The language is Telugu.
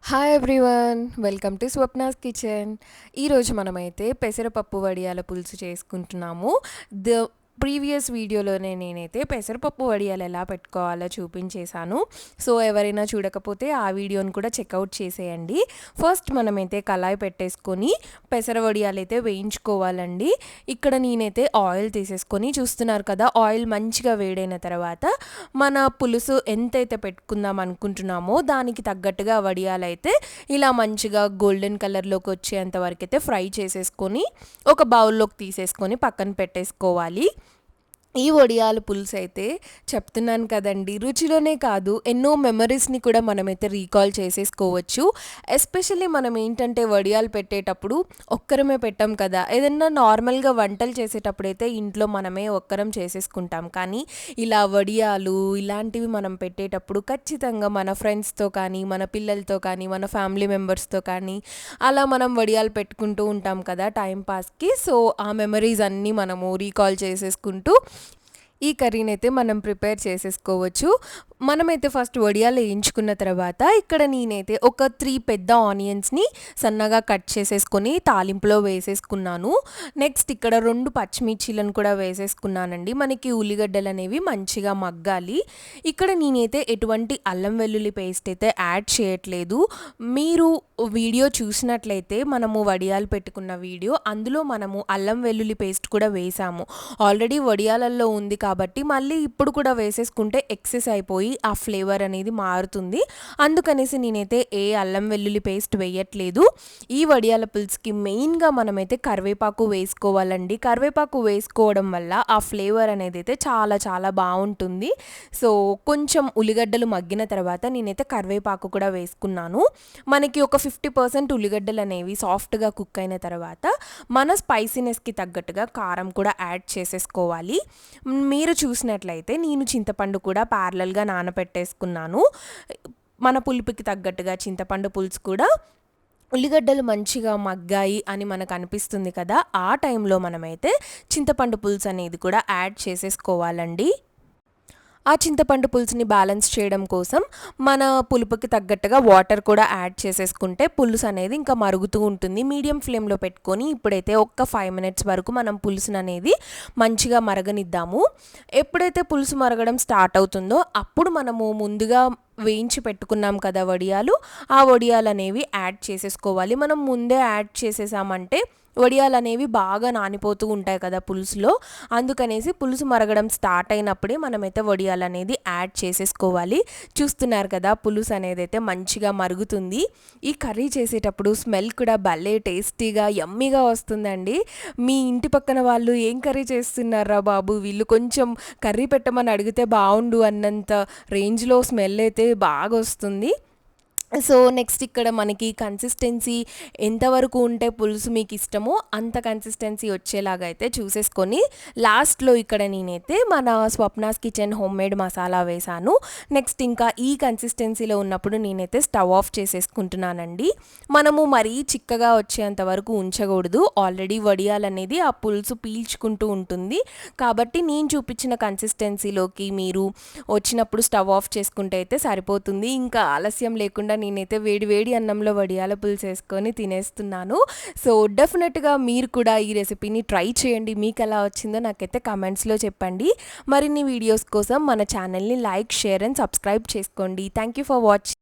Hi everyone, welcome to Swapna's kitchen. ఈరోజు మనమైతే పెసరపప్పు వడియాల పులుసు చేసుకుంటున్నాము. ద ప్రీవియస్ వీడియోలోనే నేనైతే పెసరపప్పు వడియాలు ఎలా పెట్టుకోవాలో చూపించేశాను. సో ఎవరైనా చూడకపోతే ఆ వీడియోని కూడా చెక్అవుట్ చేసేయండి. ఫస్ట్ మనమైతే కళాయి పెట్టేసుకొని పెసర వడియాలు అయితే వేయించుకోవాలండి. ఇక్కడ నేనైతే ఆయిల్ తీసేసుకొని చూస్తున్నారు కదా, ఆయిల్ మంచిగా వేడైన తర్వాత మన పులుసు ఎంతైతే పెట్టుకుందాం అనుకుంటున్నామో దానికి తగ్గట్టుగా వడియాలు అయితే ఇలా మంచిగా గోల్డెన్ కలర్లోకి వచ్చేంత వరకు అయితే ఫ్రై చేసేసుకొని ఒక బౌల్లోకి తీసేసుకొని పక్కన పెట్టేసుకోవాలి. ఈ వడియాల పులుసు అయితే చెప్తున్నాను కదండి, రుచిలోనే కాదు ఎన్నో మెమరీస్ని కూడా మనమైతే రీకాల్ చేసేసుకోవచ్చు. ఎస్పెషల్లీ మనం ఏంటంటే వడియాలు పెట్టేటప్పుడు ఒక్కరమే పెట్టాం కదా, ఏదన్నా నార్మల్గా వంటలు చేసేటప్పుడు అయితే ఇంట్లో మనమే ఒక్కరం చేసేసుకుంటాం. కానీ ఇలా వడియాలు ఇలాంటివి మనం పెట్టేటప్పుడు ఖచ్చితంగా మన ఫ్రెండ్స్తో కానీ, మన పిల్లలతో కానీ, మన ఫ్యామిలీ మెంబర్స్తో కానీ అలా మనం వడియాలు పెట్టుకుంటూ ఉంటాం కదా టైంపాస్కి. సో ఆ మెమరీస్ అన్నీ మనము రీకాల్ చేసేసుకుంటూ ఈ కర్రీని అయితే మనం ప్రిపేర్ చేసేసుకోవచ్చు. మనమైతే ఫస్ట్ వడియాలు వేయించుకున్న తర్వాత ఇక్కడ నేనైతే ఒక 3 పెద్ద ఆనియన్స్ని సన్నగా కట్ చేసేసుకొని తాలింపులో వేసేసుకున్నాను. నెక్స్ట్ ఇక్కడ 2 పచ్చిమిర్చీలను కూడా వేసేసుకున్నానండి. మనకి ఉల్లిగడ్డలు అనేవి మంచిగా మగ్గాలి. ఇక్కడ నేనైతే ఎటువంటి అల్లం వెల్లుల్లి పేస్ట్ అయితే యాడ్ చేయట్లేదు. మీరు వీడియో చూసినట్లయితే మనము వడియాలు పెట్టుకున్న వీడియో, అందులో మనము అల్లం వెల్లుల్లి పేస్ట్ కూడా వేసాము. ఆల్రెడీ వడియాలలో ఉంది కాబట్టి మళ్ళీ ఇప్పుడు కూడా వేసేసుకుంటే ఎక్సెస్ అయిపోయి ఆ ఫ్లేవర్ అనేది మారుతుంది. అందుకనేసి నేనైతే ఏ అల్లం వెల్లుల్లి పేస్ట్ వేయట్లేదు. ఈ వడియాల పులుసుకి మెయిన్గా మనమైతే కరివేపాకు వేసుకోవాలండి. కరివేపాకు వేసుకోవడం వల్ల ఆ ఫ్లేవర్ అనేది అయితే చాలా చాలా బాగుంటుంది. సో కొంచెం ఉల్లిగడ్డలు మగ్గిన తర్వాత నేనైతే కరివేపాకు కూడా వేసుకున్నాను. మనకి ఒక 50% ఉల్లిగడ్డలు అనేవి సాఫ్ట్గా కుక్ అయిన తర్వాత మన స్పైసీనెస్కి తగ్గట్టుగా కారం కూడా యాడ్ చేసేసుకోవాలి. మీరు చూసినట్లయితే నేను చింతపండు కూడా ప్యారలల్గా నానబెట్టేసుకున్నాను. మన పులుపుకి తగ్గట్టుగా చింతపండు పులుసు కూడా ఉల్లిగడ్డలు మంచిగా మగ్గాయి అని మనకు అనిపిస్తుంది కదా, ఆ టైంలో మనమైతే చింతపండు పులుసు అనేది కూడా యాడ్ చేసేసుకోవాలండి. ఆ చింతపండు పులుసుని బ్యాలెన్స్ చేయడం కోసం మన పులుపుకి తగ్గట్టుగా వాటర్ కూడా యాడ్ చేసేసుకుంటే పులుసు అనేది ఇంకా మరుగుతూ ఉంటుంది. మీడియం ఫ్లేమ్లో పెట్టుకొని ఇప్పుడైతే ఒక్క 5 మినిట్స్ వరకు మనం పులుసుని అనేది మంచిగా మరగనిద్దాము. ఎప్పుడైతే పులుసు మరగడం స్టార్ట్ అవుతుందో అప్పుడు మనము ముందుగా వేయించి పెట్టుకున్నాం కదా వడియాలు, ఆ వడియాలు అనేవి యాడ్ చేసేసుకోవాలి. మనం ముందే యాడ్ చేసేసామంటే వడియాలు అనేవి బాగా నానిపోతూ ఉంటాయి కదా పులుసులో, అందుకనేసి పులుసు మరగడం స్టార్ట్ అయినప్పుడే మనమైతే వడియాలు అనేది యాడ్ చేసేసుకోవాలి. చూస్తున్నారు కదా, పులుసు అనేది అయితే మంచిగా మరుగుతుంది. ఈ కర్రీ చేసేటప్పుడు స్మెల్ కూడా భలే టేస్టీగా యమ్మీగా వస్తుందండి. మీ ఇంటి పక్కన వాళ్ళు ఏం కర్రీ చేస్తున్నారా బాబు, వీళ్ళు కొంచెం కర్రీ పెట్టమని అడిగితే బాగుండు అన్నంత రేంజ్లో స్మెల్ అయితే బాగా వస్తుంది. సో నెక్స్ట్ ఇక్కడ మనకి కన్సిస్టెన్సీ ఎంతవరకు ఉంటే పులుసు మీకు ఇష్టమో అంత కన్సిస్టెన్సీ వచ్చేలాగా అయితే చూసేసుకొని లాస్ట్లో ఇక్కడ నేనైతే మన స్వప్నాస్ కిచెన్ హోమ్మేడ్ మసాలా వేసాను. నెక్స్ట్ ఇంకా ఈ కన్సిస్టెన్సీలో ఉన్నప్పుడు నేనైతే స్టవ్ ఆఫ్ చేసేసుకుంటున్నానండి. మనము మరీ చిక్కగా వచ్చేంత వరకు ఉంచకూడదు. ఆల్రెడీ వడియాలు అనేది ఆ పులుసు పీల్చుకుంటూ ఉంటుంది కాబట్టి నేను చూపించిన కన్సిస్టెన్సీలోకి మీరు వచ్చినప్పుడు స్టవ్ ఆఫ్ చేసుకుంటే అయితే సరిపోతుంది. ఇంకా ఆలస్యం లేకుండా నేనైతే వేడి వేడి అన్నంలో వడియాల పులుసు వేసుకొని తినేస్తున్నాను. సో డెఫినెట్గా మీరు కూడా ఈ రెసిపీని ట్రై చేయండి. మీకు ఎలా వచ్చిందో నాకైతే కామెంట్స్లో చెప్పండి. మరిన్ని వీడియోస్ కోసం మన ఛానల్ని లైక్, షేర్ అండ్ సబ్స్క్రైబ్ చేసుకోండి. Thank you for watching.